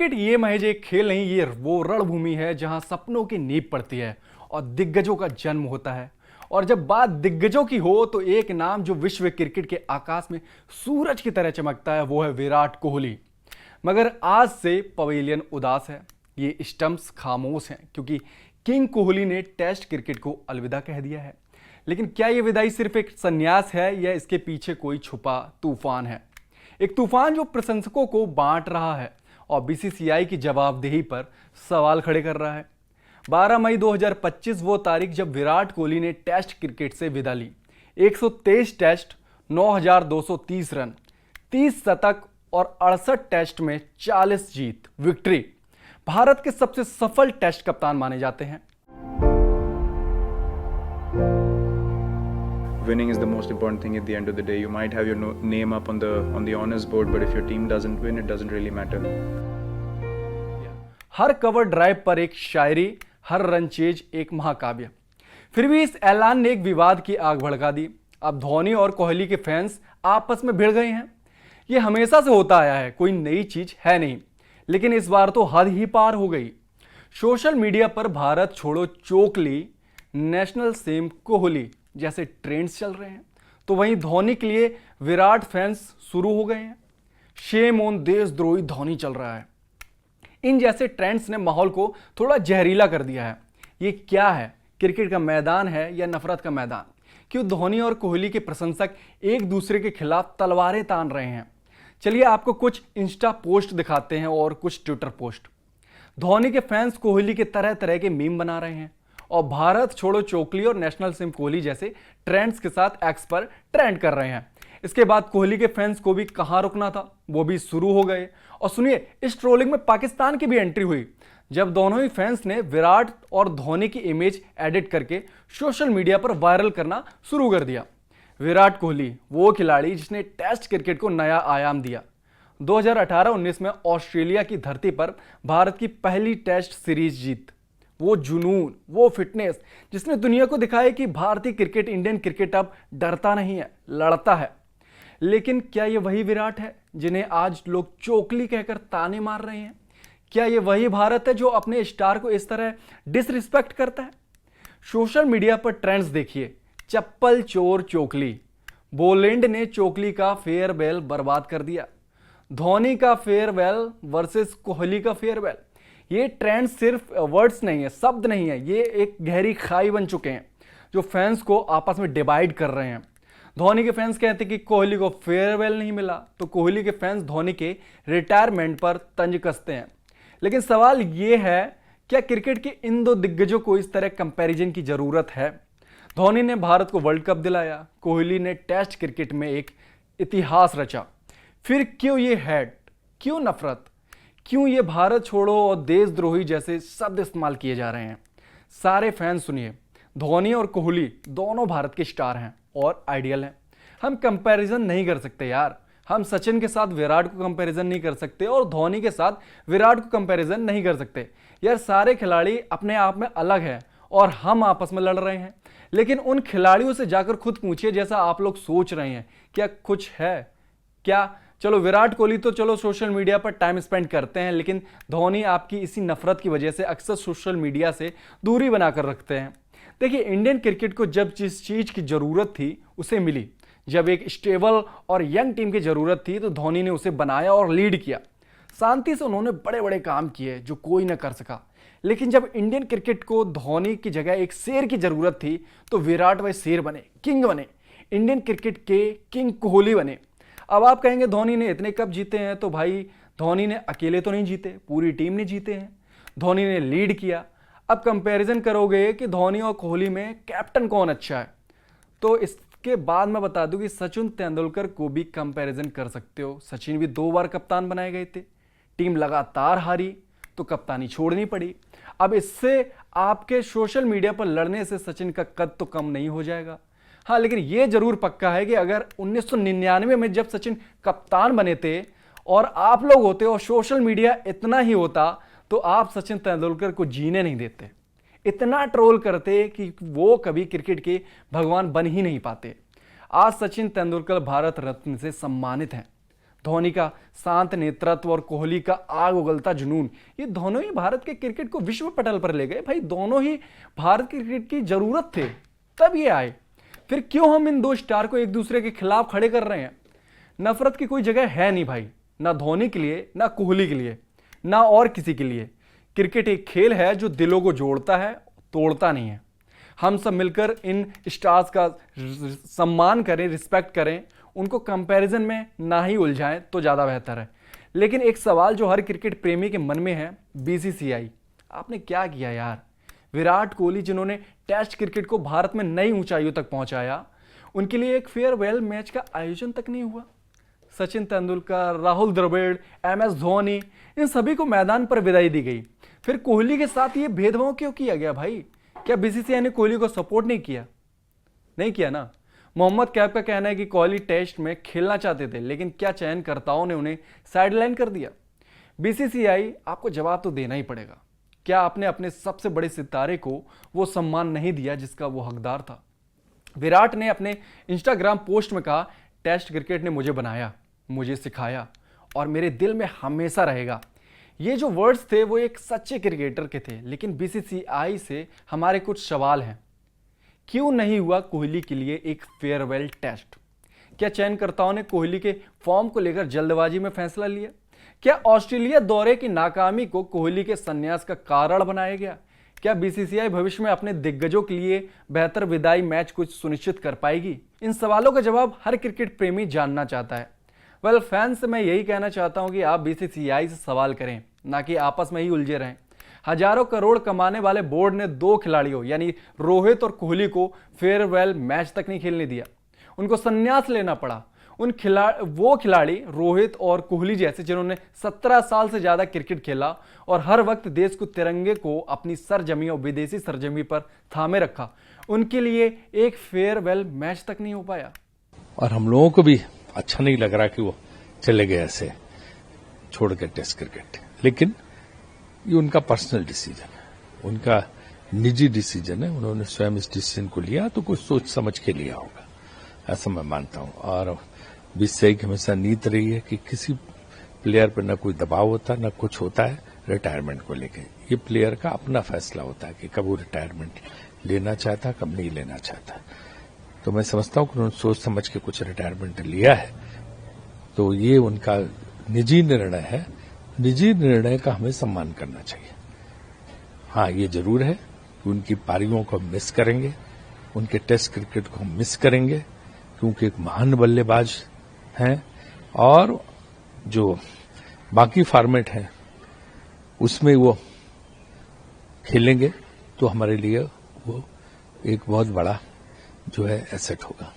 Cricket ये महज एक खेल नहीं, ये वो रणभूमि है जहां सपनों की नींव पड़ती है और दिग्गजों का जन्म होता है। और जब बात दिग्गजों की हो तो एक नाम जो विश्व क्रिकेट के आकाश में सूरज की तरह चमकता है वो है विराट कोहली। मगर आज से पवेलियन उदास है, ये स्टंप्स खामोश हैं, क्योंकि किंग कोहली ने टेस्ट क्रिकेट को अलविदा कह दिया है। लेकिन क्या यह विदाई सिर्फ एक संन्यास है या इसके पीछे कोई छुपा तूफान है? एक तूफान जो प्रशंसकों को बांट रहा है और बीसीसीआई की जवाबदेही पर सवाल खड़े कर रहा है। 12 मई 2025 वो तारीख जब विराट कोहली ने टेस्ट क्रिकेट से विदा ली। 123 टेस्ट, 9,230 रन, 30 शतक और 68 टेस्ट में 40 जीत, विक्ट्री। भारत के सबसे सफल टेस्ट कप्तान माने जाते हैं। Winning is the most important thing at the end of the day. You might have your name up on the honors board, but if your team doesn't win, it doesn't really matter. Her cover drive पर एक शायरी, हर run chase एक महाकाव्य। फिर भी इस ऐलान ने एक विवाद की आग भड़का दी। अब धोनी और कोहली के फैंस आपस में भिड़ गए हैं। ये हमेशा से होता आया है, कोई नई चीज है नहीं, लेकिन इस बार तो हद ही पार हो गई। सोशल मीडिया पर भारत छोड़ो चोकली, नेशनल सेम कोहली जैसे ट्रेंड्स चल रहे हैं, तो वहीं धोनी के लिए विराट फैंस शुरू हो गए हैं। शेम ऑन देशद्रोही धोनी चल रहा है। इन जैसे ट्रेंड्स ने माहौल को थोड़ा जहरीला कर दिया है। ये क्या है, क्रिकेट का मैदान है या नफरत का मैदान? क्यों धोनी और कोहली के प्रशंसक एक दूसरे के खिलाफ तलवारें तान रहे हैं? चलिए आपको कुछ इंस्टा पोस्ट दिखाते हैं और कुछ ट्विटर पोस्ट। धोनी के फैंस कोहली के तरह तरह के मीम बना रहे हैं और भारत छोड़ो चोकली और नेशनल सिम कोहली जैसे ट्रेंड्स के साथ एक्स पर ट्रेंड कर रहे हैं। इसके बाद कोहली के फैंस को भी कहां रुकना था, वो भी शुरू हो गए। और सुनिए, इस ट्रोलिंग में पाकिस्तान की भी एंट्री हुई, जब दोनों ही फैंस ने विराट और धोनी की इमेज एडिट करके सोशल मीडिया पर वायरल करना शुरू कर दिया। विराट कोहली वो खिलाड़ी जिसने टेस्ट क्रिकेट को नया आयाम दिया। 2018-19 में ऑस्ट्रेलिया की धरती पर भारत की पहली टेस्ट सीरीज जीत, वो जुनून, वो फिटनेस जिसने दुनिया को दिखाया कि भारतीय क्रिकेट, इंडियन क्रिकेट अब डरता नहीं है, लड़ता है। लेकिन क्या ये वही विराट है जिन्हें आज लोग चोकली कहकर ताने मार रहे हैं? क्या ये वही भारत है जो अपने स्टार को इस तरह डिसरिस्पेक्ट करता है? सोशल मीडिया पर ट्रेंड्स देखिए। चप्पल चोर चोकली, बोलेंड ने चोकली का फेयरवेल बर्बाद कर दिया। धोनी का फेयरवेल वर्सेस कोहली का फेयरवेल। ये ट्रेंड सिर्फ वर्ड्स नहीं है, शब्द नहीं है, ये एक गहरी खाई बन चुके हैं जो फैंस को आपस में डिवाइड कर रहे हैं। धोनी के फैंस कहते हैं कि कोहली को फेयरवेल नहीं मिला, तो कोहली के फैंस धोनी के रिटायरमेंट पर तंज कसते हैं। लेकिन सवाल ये है, क्या क्रिकेट के इन दो दिग्गजों को इस तरह कंपैरिजन की जरूरत है? धोनी ने भारत को वर्ल्ड कप दिलाया, कोहली ने टेस्ट क्रिकेट में एक इतिहास रचा। फिर क्यों ये हेट, क्यों नफरत, क्यों ये भारत छोड़ो और देशद्रोही जैसे शब्द इस्तेमाल किए जा रहे हैं? सारे फैंस सुनिए, धोनी और कोहली दोनों भारत के स्टार हैं और आइडियल हैं। हम कंपैरिजन नहीं कर सकते यार। हम सचिन के साथ विराट को कंपैरिजन नहीं कर सकते और धोनी के साथ विराट को कंपैरिजन नहीं कर सकते यार। सारे खिलाड़ी अपने आप में अलग हैं और हम आपस में लड़ रहे हैं। लेकिन उन खिलाड़ियों से जाकर खुद पूछिए, जैसा आप लोग सोच रहे हैं, क्या कुछ है क्या? चलो विराट कोहली तो चलो सोशल मीडिया पर टाइम स्पेंड करते हैं, लेकिन धोनी आपकी इसी नफरत की वजह से अक्सर सोशल मीडिया से दूरी बनाकर रखते हैं। देखिए, इंडियन क्रिकेट को जब जिस चीज़ की ज़रूरत थी उसे मिली। जब एक स्टेबल और यंग टीम की ज़रूरत थी तो धोनी ने उसे बनाया और लीड किया। शांति से उन्होंने बड़े बड़े काम किए जो कोई ना कर सका। लेकिन जब इंडियन क्रिकेट को धोनी की जगह एक शेर की ज़रूरत थी तो विराट वह शेर बने, किंग बने। इंडियन क्रिकेट के किंग कोहली बने। अब आप कहेंगे धोनी ने इतने कप जीते हैं, तो भाई धोनी ने अकेले तो नहीं जीते, पूरी टीम ने जीते हैं। धोनी ने लीड किया। अब कंपैरिजन करोगे कि धोनी और कोहली में कैप्टन कौन अच्छा है, तो इसके बाद मैं बता दूं कि सचिन तेंदुलकर को भी कंपैरिजन कर सकते हो। सचिन भी 2 बार कप्तान बनाए गए थे, टीम लगातार हारी तो कप्तानी छोड़नी पड़ी। अब इससे आपके सोशल मीडिया पर लड़ने से सचिन का कद तो कम नहीं हो जाएगा। हाँ, लेकिन यह जरूर पक्का है कि अगर 1999 में जब सचिन कप्तान बने थे और आप लोग होते और सोशल मीडिया इतना ही होता, तो आप सचिन तेंदुलकर को जीने नहीं देते। इतना ट्रोल करते कि वो कभी क्रिकेट के भगवान बन ही नहीं पाते। आज सचिन तेंदुलकर भारत रत्न से सम्मानित हैं। धोनी का शांत नेतृत्व और कोहली का आग उगलता जुनून, ये दोनों ही भारत के क्रिकेट को विश्व पटल पर ले गए। भाई दोनों ही भारत के क्रिकेट की जरूरत थे, तब ये आए। फिर क्यों हम इन दो स्टार को एक दूसरे के खिलाफ खड़े कर रहे हैं? नफरत की कोई जगह है नहीं भाई, ना धोनी के लिए, ना कोहली के लिए, ना और किसी के लिए। क्रिकेट एक खेल है जो दिलों को जोड़ता है, तोड़ता नहीं है। हम सब मिलकर इन स्टार्स का सम्मान करें, रिस्पेक्ट करें, उनको कंपैरिजन में ना ही उलझाएं तो ज़्यादा बेहतर है। लेकिन एक सवाल जो हर क्रिकेट प्रेमी के मन में है, बीसीसीआई आपने क्या किया यार? विराट कोहली जिन्होंने टेस्ट क्रिकेट को भारत में नई ऊंचाइयों तक पहुंचाया, उनके लिए एक फेयरवेल मैच का आयोजन तक नहीं हुआ। सचिन तेंदुलकर, राहुल द्रविड़, MS धोनी, इन सभी को मैदान पर विदाई दी गई। फिर कोहली के साथ ये भेदभाव क्यों किया गया भाई? क्या बीसीसीआई ने कोहली को सपोर्ट नहीं किया? नहीं किया ना। मोहम्मद कैफ का कहना है कि कोहली टेस्ट में खेलना चाहते थे, लेकिन क्या चयनकर्ताओं ने उन्हें साइडलाइन कर दिया? बीसीसीआई आपको जवाब तो देना ही पड़ेगा। क्या आपने अपने सबसे बड़े सितारे को वो सम्मान नहीं दिया जिसका वो हकदार था? विराट ने अपने इंस्टाग्राम पोस्ट में कहा, टेस्ट क्रिकेट ने मुझे बनाया, मुझे सिखाया और मेरे दिल में हमेशा रहेगा। ये जो वर्ड्स थे वो एक सच्चे क्रिकेटर के थे। लेकिन बीसीसीआई से हमारे कुछ सवाल हैं। क्यों नहीं हुआ कोहली के लिए एक फेयरवेल टेस्ट? क्या चयनकर्ताओं ने कोहली के फॉर्म को लेकर जल्दबाजी में फैसला लिया? क्या ऑस्ट्रेलिया दौरे की नाकामी को कोहली के संन्यास का कारण बनाया गया? क्या बीसीसीआई भविष्य में अपने दिग्गजों के लिए बेहतर विदाई मैच कुछ सुनिश्चित कर पाएगी? इन सवालों का जवाब हर क्रिकेट प्रेमी जानना चाहता है। वेल फैंस से मैं यही कहना चाहता हूं कि आप बीसीसीआई से सवाल करें, ना कि आपस में ही उलझे रहें। हजारों करोड़ कमाने वाले बोर्ड ने दो खिलाड़ियों यानी रोहित और कोहली को फेयरवेल मैच तक नहीं खेलने दिया। उनको संन्यास लेना पड़ा। वो खिलाड़ी रोहित और कोहली जैसे जिन्होंने 17 साल से ज्यादा क्रिकेट खेला और हर वक्त देश को तिरंगे को अपनी सरजमी और विदेशी सरजमी पर थामे रखा, उनके लिए एक फेयरवेल मैच तक नहीं हो पाया। और हम लोगों को भी अच्छा नहीं लग रहा कि वो चले गए ऐसे छोड़ के टेस्ट क्रिकेट। लेकिन ये उनका पर्सनल डिसीजन है, उनका निजी डिसीजन है। उन्होंने स्वयं इस डिसीजन को लिया तो कुछ सोच समझ के लिया होगा, ऐसा मैं मानता हूं। और बीसीसीआई की हमेशा नीति रही है कि किसी प्लेयर पर न कोई दबाव होता न कुछ होता है रिटायरमेंट को लेकर। ये प्लेयर का अपना फैसला होता है कि कब वो रिटायरमेंट लेना चाहता है, कब नहीं लेना चाहता। तो मैं समझता हूं कि उन्होंने सोच समझ के कुछ रिटायरमेंट लिया है, तो ये उनका निजी निर्णय है। निजी निर्णय का हमें सम्मान करना चाहिए। हाँ, ये जरूर है कि उनकी पारियों को मिस करेंगे, उनके टेस्ट क्रिकेट को हम मिस करेंगे, क्योंकि एक महान बल्लेबाज हैं। और जो बाकी फॉर्मेट है उसमें वो खेलेंगे तो हमारे लिए वो एक बहुत बड़ा जो है एसेट होगा।